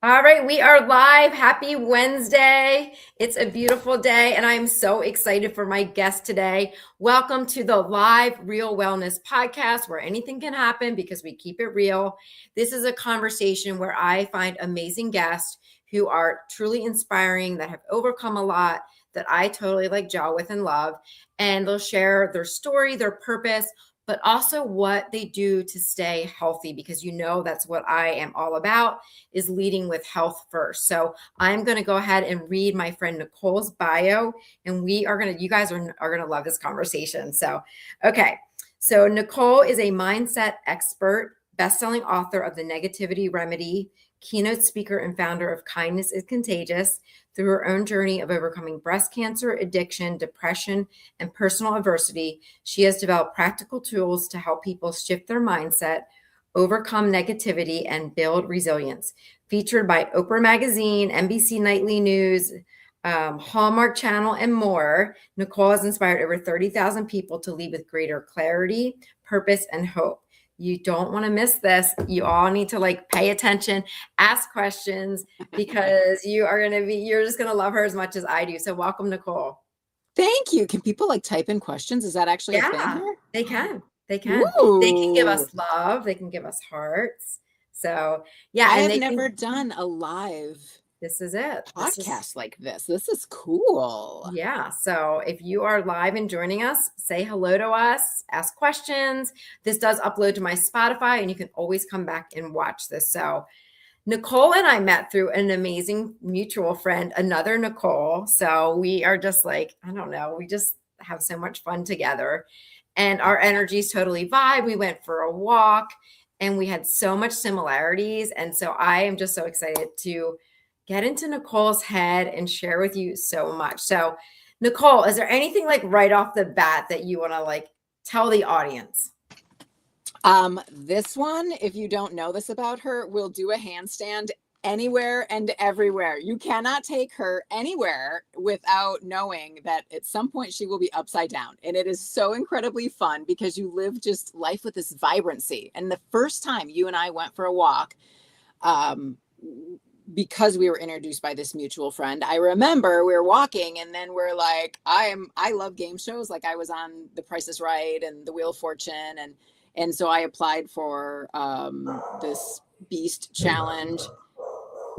All right, we are live. Happy Wednesday. It's a beautiful day, and I'm so excited for my guest today. Welcome to the live Real Wellness podcast where anything can happen because we keep it real. This is a conversation where I find amazing guests who are truly inspiring, that have overcome a lot, that I totally gel with and love. And they'll share their story, their purpose, but also what they do to stay healthy, because that's what I am all about, is leading with health first. So I'm going to go ahead and read my friend Nicole's bio, and you guys are going to love this conversation. So, okay. So Nicole is a mindset expert, best-selling author of The Negativity Remedy, keynote speaker and founder of Kindness is Contagious. Through her own journey of overcoming breast cancer, addiction, depression, and personal adversity, she has developed practical tools to help people shift their mindset, overcome negativity, and build resilience. Featured by Oprah Magazine, NBC Nightly News, Hallmark Channel, and more, Nicole has inspired over 30,000 people to lead with greater clarity, purpose, and hope. You don't want to miss this. You all need to pay attention, ask questions, because you're just going to love her as much as I do. So welcome, Nicole. Thank you. Can people type in questions? Is that actually a thing here? They can. They can. Ooh. They can give us love. They can give us hearts. So yeah. I have never done a live This is it. podcast like this. This is cool. Yeah. So if you are live and joining us, say hello to us, ask questions. This does upload to my Spotify, and you can always come back and watch this. So Nicole and I met through an amazing mutual friend, another Nicole. So we are just I don't know, we just have so much fun together, and our energies totally vibe. We went for a walk and we had so much similarities. And so I am just so excited to get into Nicole's head and share with you so much. So Nicole, is there anything right off the bat that you want to tell the audience? This one, if you don't know this about her, will do a handstand anywhere and everywhere. You cannot take her anywhere without knowing that at some point she will be upside down. And it is so incredibly fun because you live just life with this vibrancy. And the first time you and I went for a walk, because we were introduced by this mutual friend, I remember we were walking, and then we're like, I love game shows. I was on The Price is Right and The Wheel of Fortune. And so I applied for this Beast Challenge.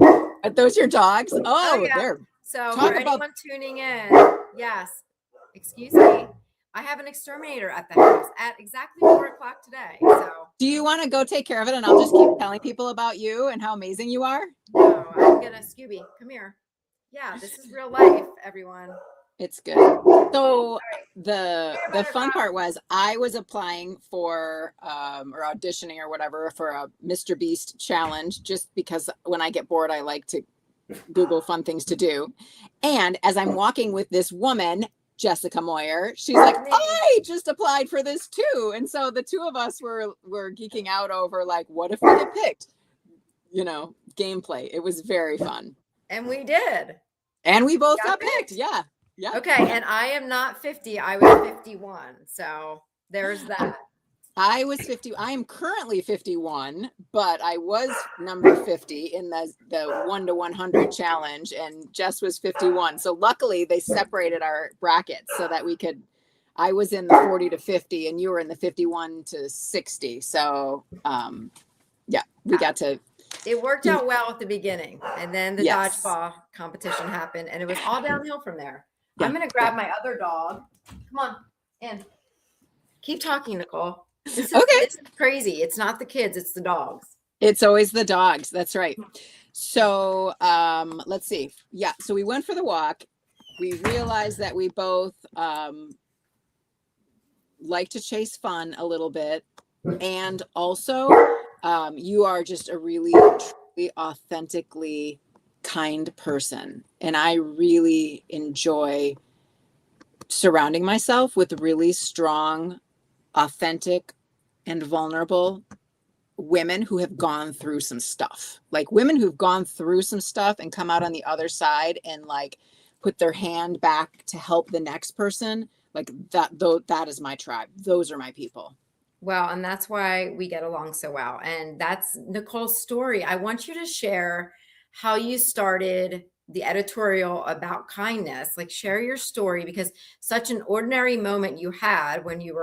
Are those your dogs? Oh, yeah. There. So for anyone tuning in, yes, excuse me, I have an exterminator at the house at exactly 4:00 today. So do you want to go take care of it, and I'll just keep telling people about you and how amazing you are? No, I'm gonna Scooby. Come here. Yeah, this is real life, everyone. It's good. So the fun part was I was applying for or auditioning or whatever for a Mr. Beast challenge, just because when I get bored, I like to Google fun things to do. And as I'm walking with this woman, Jessica Moyer, she's like, I just applied for this too. And so the two of us were geeking out over what if we get picked? Gameplay. It was very fun. And we did. And we both got picked. Yeah. Yeah. Okay. And I am not 50. I was 51. So there's that. I was 50. I am currently 51, but I was number 50 in the 1 to 100 challenge, and Jess was 51. So luckily they separated our brackets so that I was in the 40 to 50 and you were in the 51 to 60. So yeah, we got to. It worked out well at the beginning, and then the dodgeball competition happened, and it was all downhill from there. Yeah. I'm going to grab my other dog. Come on in. Keep talking, Nicole. This is crazy. It's not the kids, it's the dogs. It's always the dogs. That's right. So let's see. Yeah. So we went for the walk. We realized that we both like to chase fun a little bit. And also you are just a really, truly, authentically kind person. And I really enjoy surrounding myself with really strong, authentic, and vulnerable women who have gone through some stuff. Women who've gone through some stuff and come out on the other side and put their hand back to help the next person. That is my tribe. Those are my people. Well, and that's why we get along so well. And that's Nicole's story. I want you to share how you started the editorial about kindness. Like, share your story, because such an ordinary moment you had when you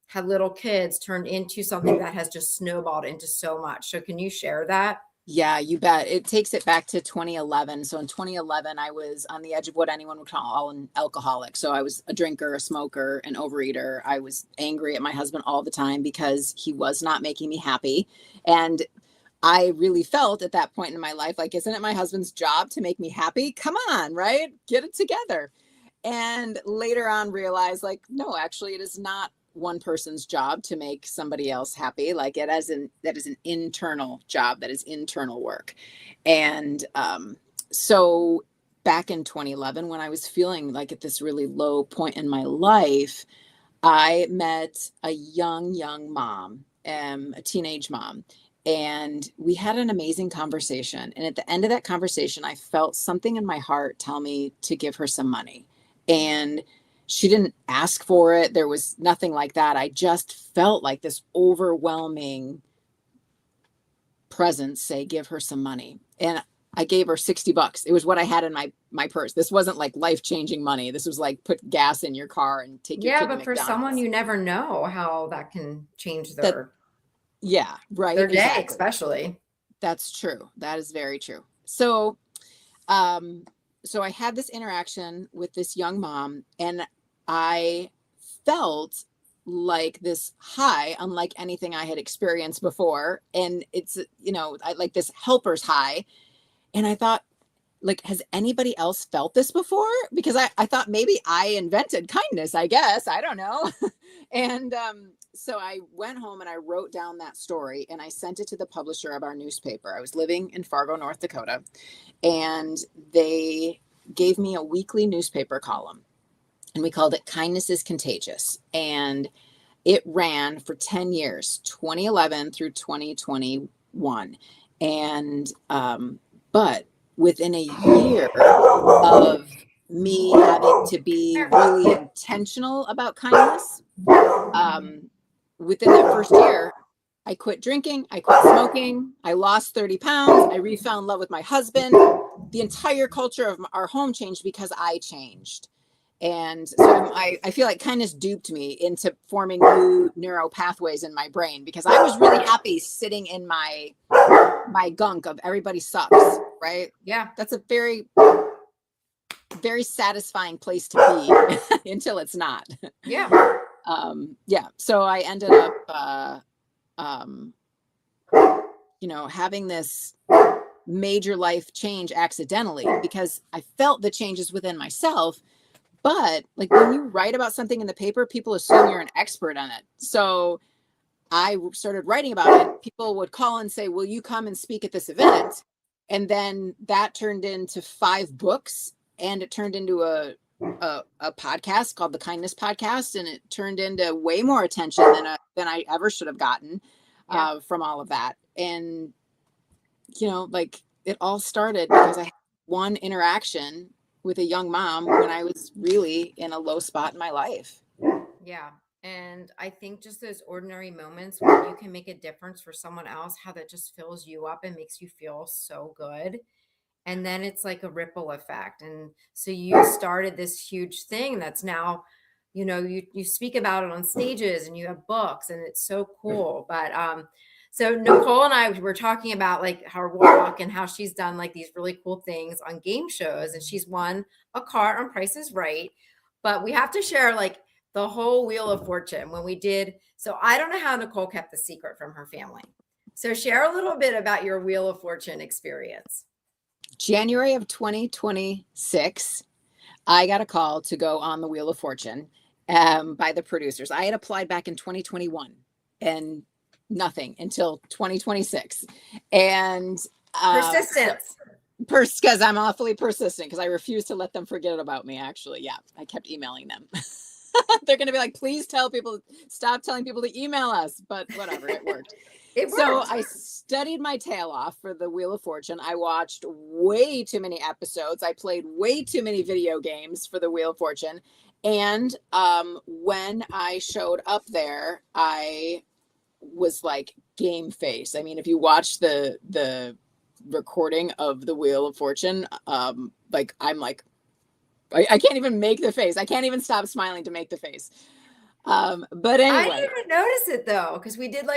had little kids turned into something that has just snowballed into so much. So can you share that? Yeah, you bet. It takes it back to 2011. So in 2011, I was on the edge of what anyone would call an alcoholic. So I was a drinker, a smoker, an overeater. I was angry at my husband all the time because he was not making me happy. And I really felt at that point in my life, like, isn't it my husband's job to make me happy? Come on, right? Get it together. And later on realized, like, no, actually it is not one person's job to make somebody else happy. Like, that is an internal job, that is internal work. And so back in 2011, when I was feeling like at this really low point in my life, I met a young mom, a teenage mom, and we had an amazing conversation. And at the end of that conversation, I felt something in my heart tell me to give her some money. And she didn't ask for it. There was nothing like that. I just felt like this overwhelming presence say, give her some money. And I gave her $60. It was what I had in my purse. This wasn't like life-changing money. This was like, put gas in your car and take your Yeah, kid to but for someone, McDonald's. you never know how that can change That, their yeah, right. their day, Exactly. especially. That's true. That is very true. So, um, so I had this interaction with this young mom, and I felt like this high, unlike anything I had experienced before. And it's, I like this helper's high. And I thought, like, has anybody else felt this before? Because I thought maybe I invented kindness, I guess. I don't know. And so I went home and I wrote down that story and I sent it to the publisher of our newspaper. I was living in Fargo, North Dakota, and they gave me a weekly newspaper column, and we called it Kindness is Contagious. And it ran for 10 years, 2011 through 2021. And, but within a year of me having to be really intentional about kindness, within that first year, I quit drinking, I quit smoking, I lost 30 pounds, I refound love with my husband. The entire culture of our home changed because I changed. And so I feel like kindness duped me into forming new neural pathways in my brain, because I was really happy sitting in my gunk of everybody sucks, right? Yeah. That's a very, very satisfying place to be until it's not. Yeah. Yeah. So I ended up, having this major life change accidentally, because I felt the changes within myself. But like, when you write about something in the paper, people assume you're an expert on it. So I started writing about it. People would call and say, will you come and speak at this event? And then that turned into 5 books, and it turned into a podcast called the Kindness Podcast. And it turned into way more attention than I ever should have gotten from all of that. And, like, it all started because I had one interaction with a young mom when I was really in a low spot in my life. Yeah. And I think just those ordinary moments where you can make a difference for someone else, how that just fills you up and makes you feel so good. And then it's like a ripple effect. And so you started this huge thing that's now, you speak about it on stages and you have books, and it's so cool. But so Nicole and I were talking about like her walk and how she's done like these really cool things on game shows, and she's won a car on Price is Right. But we have to share like the whole Wheel of Fortune when we did. So I don't know how Nicole kept the secret from her family. So share a little bit about your Wheel of Fortune experience. January of 2026, I got a call to go on the Wheel of Fortune by the producers. I had applied back in 2021 and nothing until 2026. And Persistence. because I'm awfully persistent, because I refuse to let them forget about me. Actually, yeah, I kept emailing them. They're going to be like, please stop telling people to email us. But whatever, it worked. So I studied my tail off for the Wheel of Fortune. I watched way too many episodes. I played way too many video games for the Wheel of Fortune. And when I showed up there, I was like game face. I mean, if you watch the recording of the Wheel of Fortune, like I'm like, I can't even make the face. I can't even stop smiling to make the face. But I anyway, didn't even notice it though, because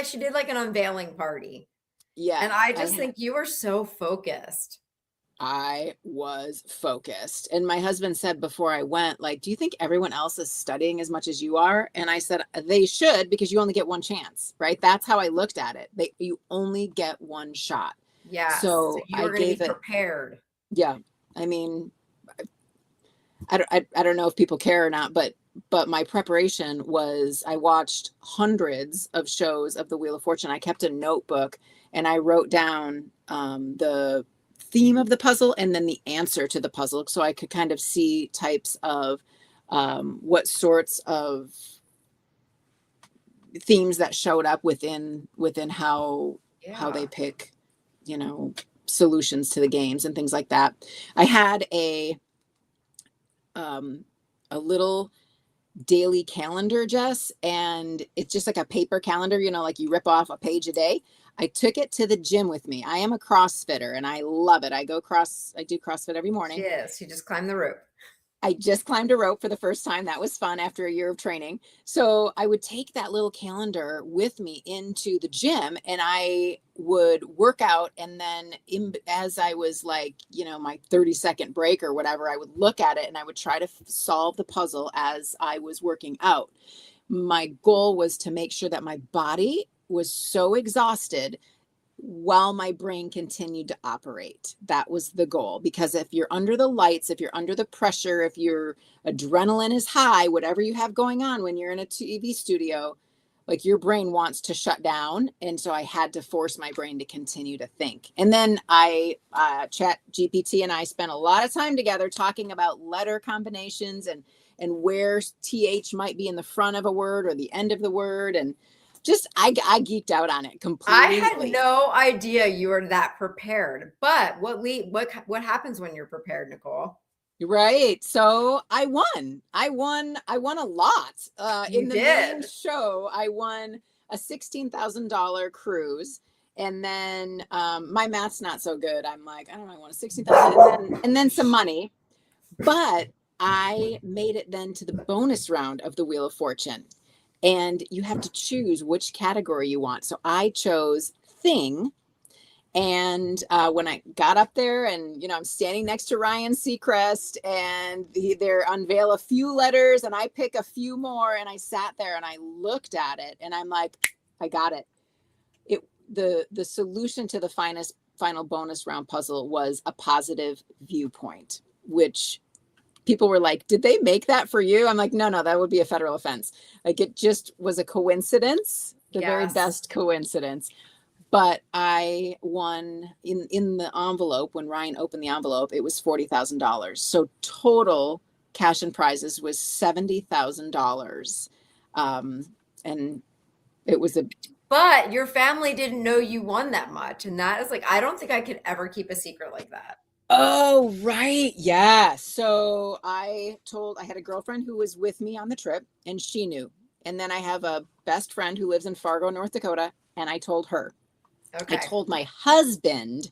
she did like an unveiling party. yeah, And I just think you were so focused. I was focused. And my husband said before I went, like, do you think everyone else is studying as much as you are? And I said, they should, because you only get one chance, right? That's how I looked at it. You only get one shot. Yes. So So you I were going to gave be it, prepared. yeah. I mean, I don't know if people care or not, but my preparation was I watched hundreds of shows of the Wheel of Fortune. I kept a notebook and I wrote down the theme of the puzzle and then the answer to the puzzle, so I could kind of see types of what sorts of themes that showed up within how they Yeah. pick, solutions to the games and things like that. I had a little daily calendar, Jess, and it's just like a paper calendar, like you rip off a page a day. I took it to the gym with me. I am a CrossFitter and I love it. I do CrossFit every morning. Yes. You just climbed the rope. I just climbed a rope for the first time. That was fun after a year of training. So I would take that little calendar with me into the gym and I would work out. And then as I was like, my 30-second break or whatever, I would look at it and I would try to solve the puzzle as I was working out. My goal was to make sure that my body was so exhausted while my brain continued to operate. That was the goal. Because if you're under the lights, if you're under the pressure, if your adrenaline is high, whatever you have going on when you're in a TV studio, like your brain wants to shut down. And so I had to force my brain to continue to think. And then Chat GPT and I spent a lot of time together talking about letter combinations and where th might be in the front of a word or the end of the word. And just I geeked out on it I had completely. no idea you were that prepared. But what happens when you're prepared, Nicole? Right. So I won. I won a lot. You In the main did. show, I won a $16,000 cruise. And then my math's not so good. I'm like, I don't know, I won a 16,000 and then some money. But I made it then to the bonus round of the Wheel of Fortune. And you have to choose which category you want. So I chose thing. And when I got up there and, I'm standing next to Ryan Seacrest and they unveil a few letters and I pick a few more and I sat there and I looked at it and I'm like, I got it. The solution to the final bonus round puzzle was a positive viewpoint, which people were like, did they make that for you? I'm like, no, that would be a federal offense. Like it just was a coincidence, the very Yes. best coincidence. But I won in the envelope. When Ryan opened the envelope, it was $40,000. So total cash and prizes was $70,000. And it was But your family didn't know you won that much. And that is like, I don't think I could ever keep a secret like that. oh, right. Yeah. So I had a girlfriend who was with me on the trip and she knew. And then I have a best friend who lives in Fargo, North Dakota. And I told her. Okay. I told my husband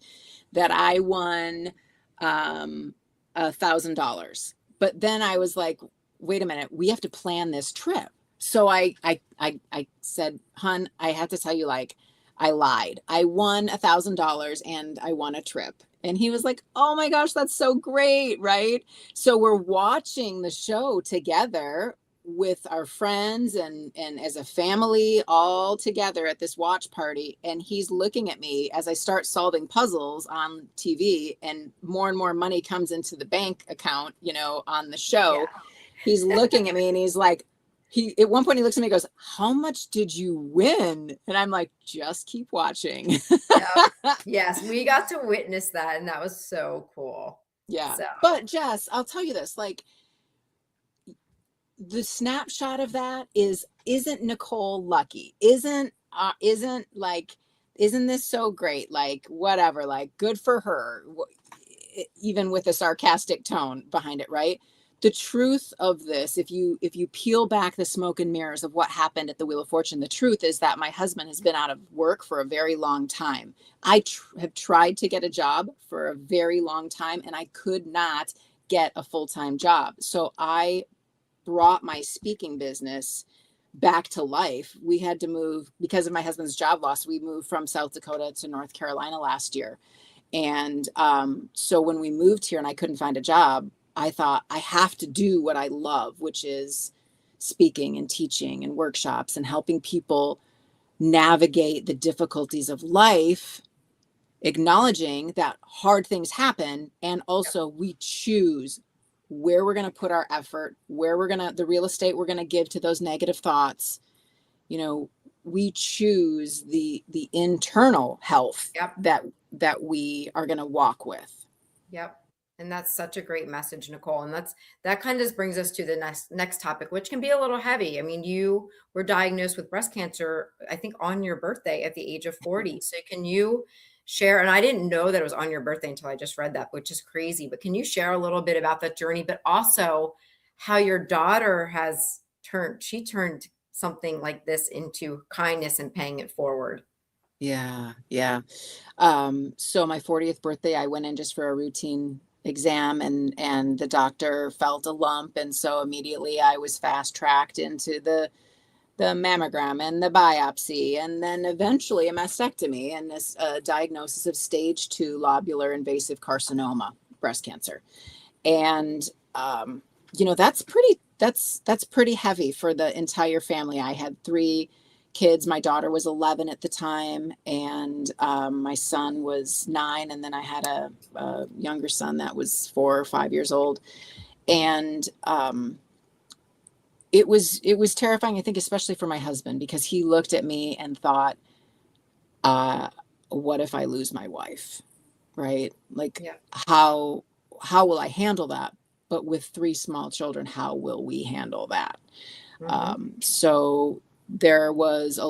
that I won $1,000. But then I was like, wait a minute, we have to plan this trip. So I said, hun, I have to tell you, like, I lied. I won $1,000 and I won a trip. And he was like, oh my gosh, that's so great. Right. So we're watching the show together with our friends and as a family all together at this watch party. And he's looking at me as I start solving puzzles on TV and more money comes into the bank account, on the show. Yeah. He's looking at me and he's like, at one point he looks at me and goes, how much did you win? And I'm like, just keep watching. Yep. Yes, we got to witness that, and that was so cool. Yeah. So But Jess, I'll tell you this, like, the snapshot of that isn't Nicole lucky? Isn't this so great? Like, whatever, like, good for her, even with a sarcastic tone behind it, right? the truth of this, if you peel back the smoke and mirrors of what happened at the Wheel of Fortune, the truth is that my husband has been out of work for a very long time. I have tried to get a job for a very long time, and I could not get a full-time job. So I brought my speaking business back to life. We had to move because of my husband's job loss. We moved from South Dakota to North Carolina last year. And so when we moved here and I couldn't find a job, I thought I have to do what I love, which is speaking and teaching and workshops and helping people navigate the difficulties of life, acknowledging that hard things happen. And also we choose where we're going to put our effort, where we're going to, the real estate we're going to give to those negative thoughts. You know, we choose the internal health Yep. that we are going to walk with. Yep. And that's such a great message, Nicole. And that kind of brings us to the next topic, which can be a little heavy. I mean, you were diagnosed with breast cancer, I think, on your birthday at the age of 40. So can you share, and I didn't know that it was on your birthday until I just read that, which is crazy, but can you share a little bit about that journey, but also how your daughter has turned something like this into kindness and paying it forward? Yeah. Yeah. So my 40th birthday, I went in just for a routine exam, and the doctor felt a lump. And so immediately I was fast tracked into the mammogram and the biopsy, and then eventually a mastectomy and this diagnosis of stage 2 lobular invasive carcinoma, breast cancer. And, that's pretty heavy for the entire family. I had 3 kids. My daughter was 11 at the time, and my son was 9. And then I had a younger son that was 4 or 5 years old. And it was terrifying, I think, especially for my husband, because he looked at me and thought, what if I lose my wife? Right? Like, Yeah. how will I handle that? But with 3 small children, how will we handle that? Mm-hmm. So there was there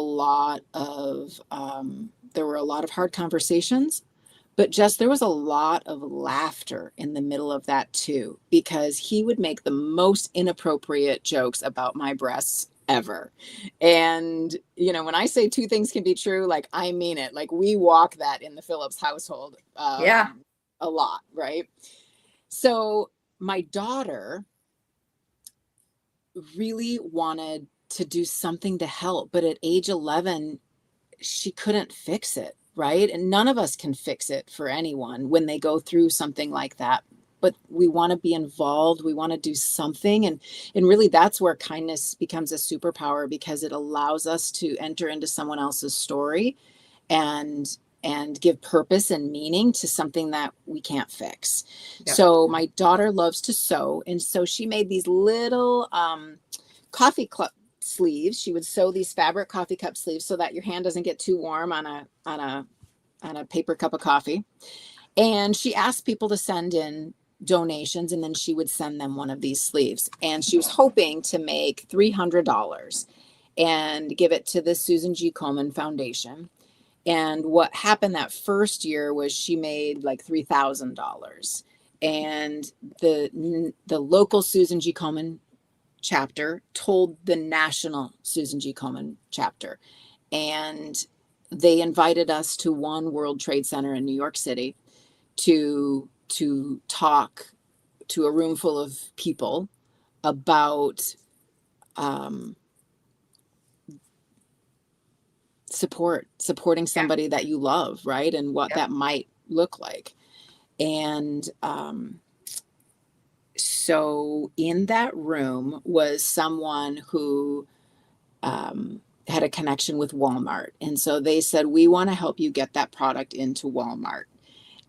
were a lot of hard conversations, but just there was a lot of laughter in the middle of that too, because he would make the most inappropriate jokes about my breasts ever. And, when I say 2 things can be true, like, I mean it. Like, we walk that in the Phillips household Yeah. a lot, right? So my daughter really wanted to do something to help, but at age 11, she couldn't fix it, right? And none of us can fix it for anyone when they go through something like that. But we want to be involved. We want to do something. And really that's where kindness becomes a superpower, because it allows us to enter into someone else's story and give purpose and meaning to something that we can't fix. Yep. So my daughter loves to sew. And so she made these little coffee cup sleeves. She would sew these fabric coffee cup sleeves so that your hand doesn't get too warm on a paper cup of coffee. And she asked people to send in donations, and then she would send them one of these sleeves. And she was hoping to make $300 and give it to the Susan G. Komen Foundation. And what happened that first year was she made like $3,000. And the local Susan G. Komen chapter told the national Susan G. Komen chapter. And they invited us to One World Trade Center in New York City to talk to a room full of people about supporting somebody that you love, right? And what that might look like. And so in that room was someone who had a connection with Walmart. And so they said, we want to help you get that product into Walmart.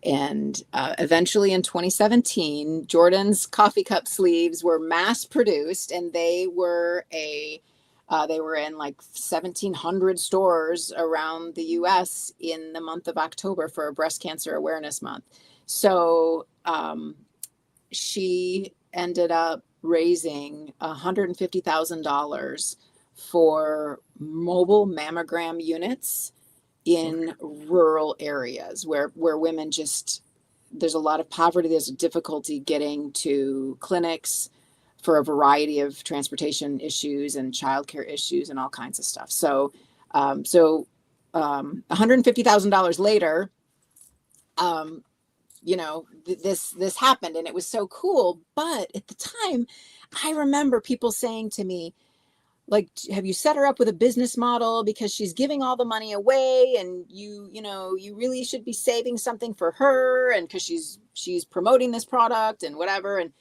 And eventually in 2017, Jordan's coffee cup sleeves were mass produced, and they were in like 1,700 stores around the US in the month of October for Breast Cancer Awareness Month. So she ended up raising $150,000 for mobile mammogram units in rural areas where women there's a lot of poverty. There's a difficulty getting to clinics. for a variety of transportation issues and childcare issues and all kinds of stuff. So, $150,000 later, this happened, and it was so cool. But at the time, I remember people saying to me, like, have you set her up with a business model, because she's giving all the money away, and you really should be saving something for her, and because she's promoting this product and whatever. And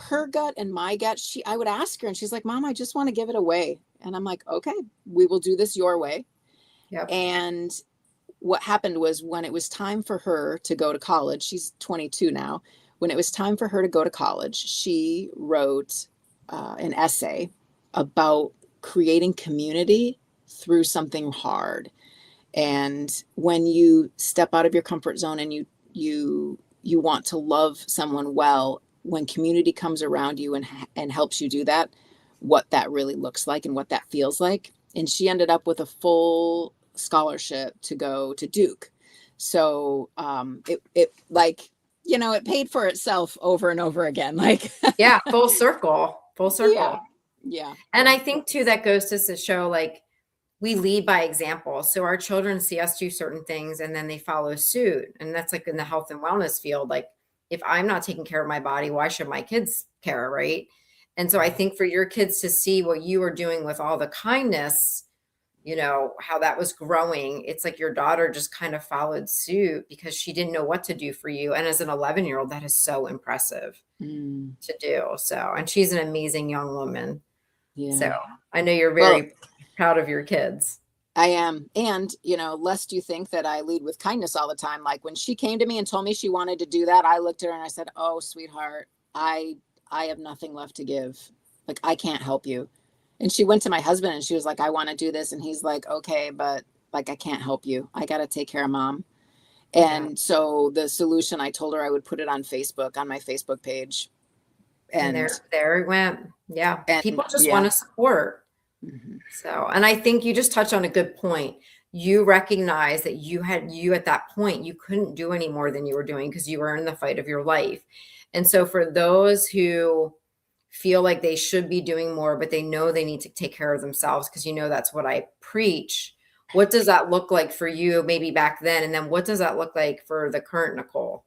her gut and my gut, I would ask her, and she's like, Mom, I just want to give it away. And I'm like, okay, we will do this your way. Yep. And what happened was, when it was time for her to go to college, she's 22 now. When it was time for her to go to college, she wrote an essay about creating community through something hard. And when you step out of your comfort zone and you want to love someone well, when community comes around you and helps you do that, what that really looks like and what that feels like. And she ended up with a full scholarship to go to Duke. So it paid for itself over and over again. Like, yeah, full circle. Yeah. And I think too, that goes to show, like, we lead by example. So our children see us do certain things and then they follow suit. And that's like in the health and wellness field. Like, if I'm not taking care of my body, why should my kids care? Right. And so I think for your kids to see what you are doing with all the kindness, how that was growing, it's like your daughter just kind of followed suit because she didn't know what to do for you. And as an 11-year-old, that is so impressive to do. So, and she's an amazing young woman. Yeah. So I know you're very proud of your kids. I am. And, lest you think that I lead with kindness all the time. Like, when she came to me and told me she wanted to do that, I looked at her and I said, oh, sweetheart, I have nothing left to give. Like, I can't help you. And she went to my husband and she was like, I want to do this. And he's like, okay, but like, I can't help you. I got to take care of Mom. And so the solution, I told her I would put it on Facebook, on my Facebook page. And there it went. Yeah. People just want to support. Mm-hmm. So, and I think you just touched on a good point. You recognize that you at that point, you couldn't do any more than you were doing because you were in the fight of your life. And so for those who feel like they should be doing more, but they know they need to take care of themselves, because that's what I preach. What does that look like for you maybe back then? And then what does that look like for the current Nicole?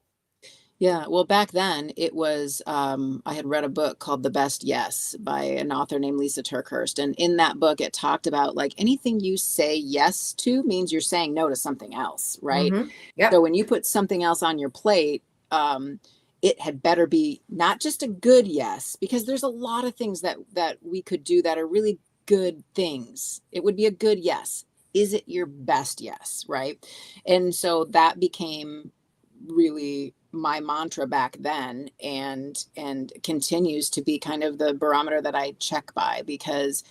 Yeah, well, back then it was, I had read a book called The Best Yes by an author named Lisa TerKeurst. And in that book, it talked about, like, anything you say yes to means you're saying no to something else, right? Mm-hmm. Yep. So when you put something else on your plate, it had better be not just a good yes, because there's a lot of things that we could do that are really good things. It would be a good yes. Is it your best yes, right? And so that became really my mantra back then, and continues to be kind of the barometer that I check by, because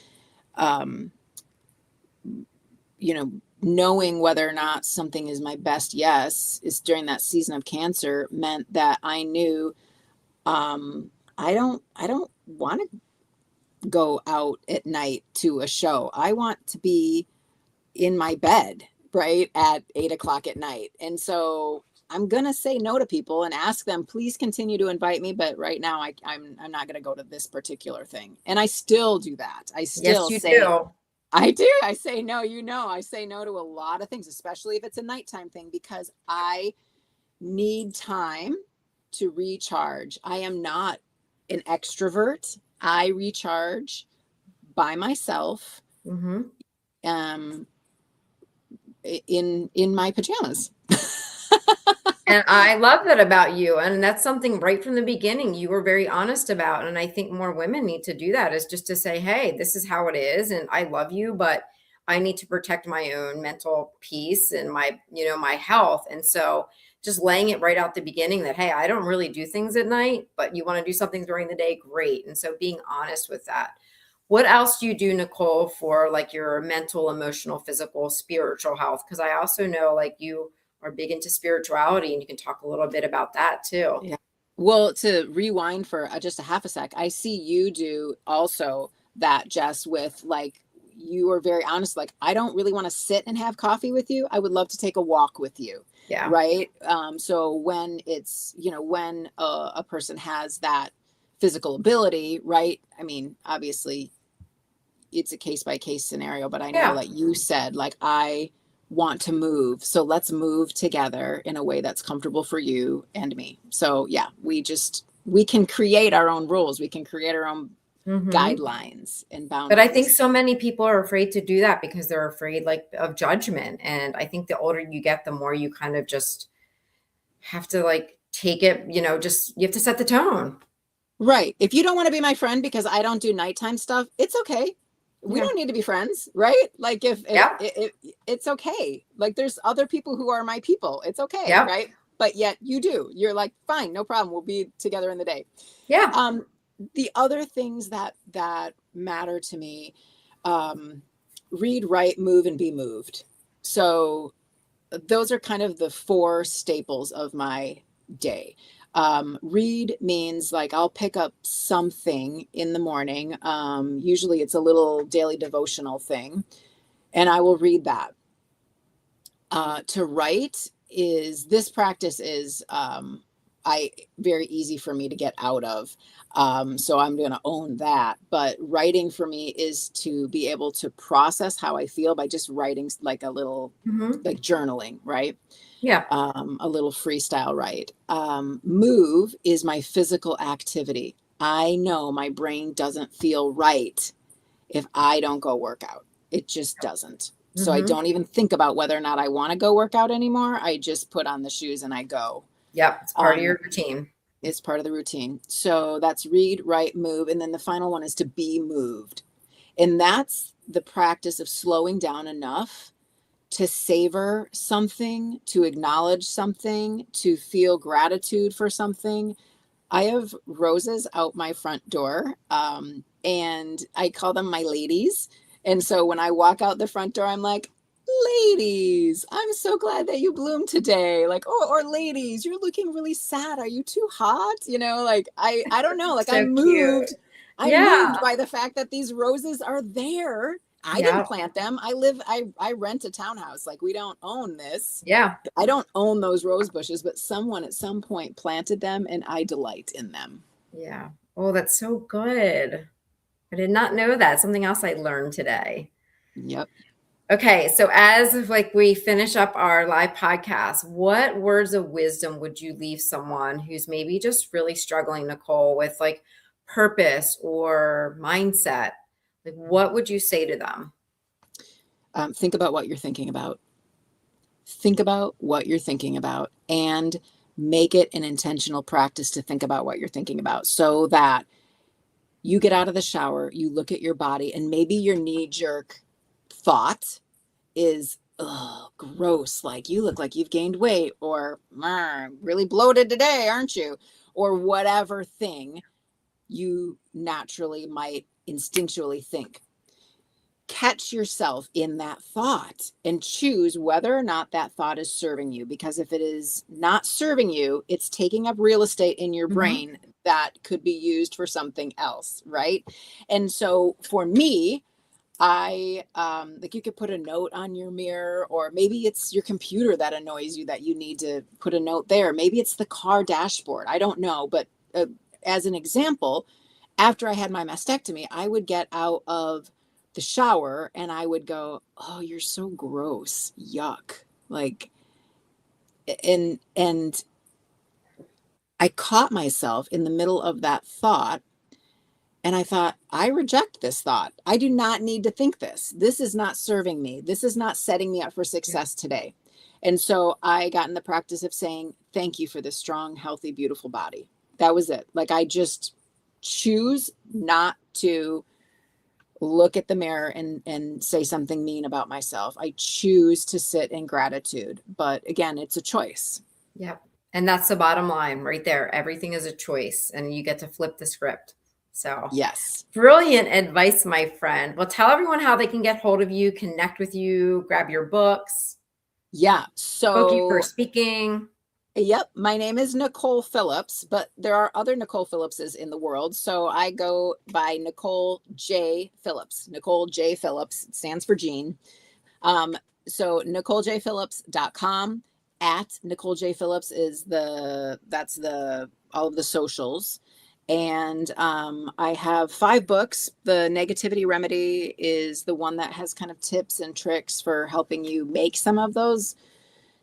knowing whether or not something is my best yes is during that season of cancer meant that I knew I don't want to go out at night to a show. I want to be in my bed, right, at 8:00 at night. And so I'm going to say no to people and ask them, please continue to invite me. But right now I'm not going to go to this particular thing. And I still do that. I still do. I do. I say no, I say no to a lot of things, especially if it's a nighttime thing, because I need time to recharge. I am not an extrovert. I recharge by myself. Mm-hmm. In my pajamas. And I love that about you. And that's something right from the beginning you were very honest about. And I think more women need to do that, is just to say, hey, this is how it is. And I love you, but I need to protect my own mental peace and my health. And so just laying it right out the beginning that, hey, I don't really do things at night, but you want to do something during the day, great. And so being honest with that. What else do you do, Nicole, for like your mental, emotional, physical, spiritual health? Because I also know, like, you are big into spirituality, and you can talk a little bit about that too. Yeah. Well, to rewind for just a half a sec, I see you do also that, Jess, with, like, you are very honest. Like, I don't really want to sit and have coffee with you. I would love to take a walk with you. Yeah. Right. So when it's, when a person has that physical ability, right? I mean, obviously it's a case by case scenario, but I know that you said, like, I want to move. So let's move together in a way that's comfortable for you and me. So yeah, we can create our own rules. We can create our own guidelines and But I think boundaries. so many people are afraid to do that because they're afraid like of judgment. And I think the older you get, the more you kind of just have to like take it, just you have to set the tone. Right. If you don't want to be my friend because I don't do nighttime stuff, it's okay. We Yeah. don't need to be friends, right? Like Yep. if it's okay. Like there's other people who are my people. It's okay, Yep. right? But yet you do. You're like, fine, no problem. We'll be together in the day. Yeah. The other things that matter to me, read, write, move, and be moved. So those are kind of the four staples of my day. Read means like I'll pick up something in the morning. Usually it's a little daily devotional thing, and I will read that. To write is this practice is I very easy for me to get out of. So I'm going to own that. But writing for me is to be able to process how I feel by just writing like a little, like journaling, right? Yeah. A little freestyle write. Move is my physical activity. I know my brain doesn't feel right if I don't go work out. It just doesn't. So I don't even think about whether or not I want to go work out anymore. I just put on the shoes and I go. Yep. It's part of your routine. It's part of the routine. So that's read, write, move. And then the final one is to be moved. And that's the practice of slowing down enough to savor something, to acknowledge something, to feel gratitude for something. I have roses out my front door, and I call them my ladies. And so when I walk out the front door, I'm like, ladies, I'm so glad that you bloomed today. Like, oh, or ladies, you're looking really sad. Are you too hot? Like, I don't know. Like So cute. I'm moved Yeah. by the fact that these roses are there. I didn't Yeah. plant them. I rent a townhouse. Like, we don't own this. Yeah. I don't own those rose bushes, but someone at some point planted them and I delight in them. Yeah. Oh, that's so good. I did not know that. Something else I learned today. Yep. Okay, so as like we finish up our live podcast, what words of wisdom would you leave someone who's maybe just really struggling, Nicole, with like purpose or mindset? Like, what would you say to them? Think about what you're thinking about. Think about what you're thinking about and make it an intentional practice to think about what you're thinking about so that you get out of the shower, you look at your body, and maybe your knee jerk thought is, oh, gross. Like, you look like you've gained weight, or really bloated today, aren't you? Or whatever thing you naturally might instinctually think. Catch yourself in that thought and choose whether or not that thought is serving you. Because if it is not serving you, it's taking up real estate in your brain that could be used for something else, right? And so for me, I like, you could put a note on your mirror, or maybe it's your computer that annoys you that you need to put a note there. Maybe it's the car dashboard. I don't know. But as an example, after I had my mastectomy, I would get out of the shower and I would go, oh, you're so gross. Yuck. Like, and I caught myself in the middle of that thought. And I thought, I reject this thought. I do not need to think this. This is not serving me. This is not setting me up for success today. And so I got in the practice of saying, thank you for this strong, healthy, beautiful body. That was it. Like, I just choose not to look at the mirror and say something mean about myself. I choose to sit in gratitude. But again, it's a choice. Yep. And that's the bottom line right there. Everything is a choice, and you get to flip the script. So, Yes. brilliant advice, my friend. Well, tell everyone how they can get hold of you, connect with you, grab your books, Yeah. book you for So, speaking. yep, my name is Nicole Phillips, but there are other Nicole Phillipses in the world. So I go by Nicole J. Phillips. Nicole J. Phillips, it stands for Jean. So NicoleJPhillips.com, at Nicole J. Phillips is that's all of the socials. And I have 5 books. The Negativity Remedy is the one that has kind of tips and tricks for helping you make some of those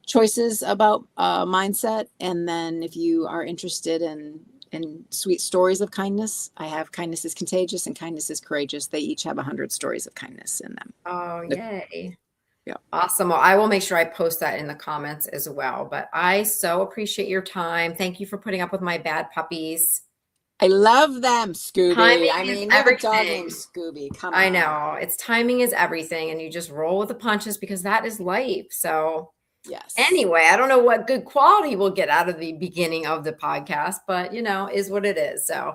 choices about mindset. And then if you are interested in sweet stories of kindness, I have Kindness is Contagious and Kindness is Courageous. They each have 100 stories of kindness in them. Oh, yay. Yeah. Awesome. Well, I will make sure I post that in the comments as well. But I so appreciate your time. Thank you for putting up with my bad puppies. I love them, Scooby. Timing I is mean, you have a dog named everything. Scooby. Come I on. know. It's timing is everything, and you just roll with the punches because that is life. So, Yes. anyway, I don't know what good quality we'll get out of the beginning of the podcast, but is what it is. So,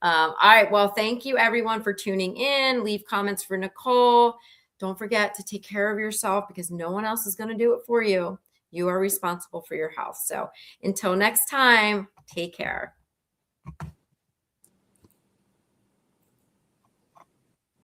all right. Well, thank you everyone for tuning in. Leave comments for Nicole. Don't forget to take care of yourself because no one else is going to do it for you. You are responsible for your health. So, until next time, take care.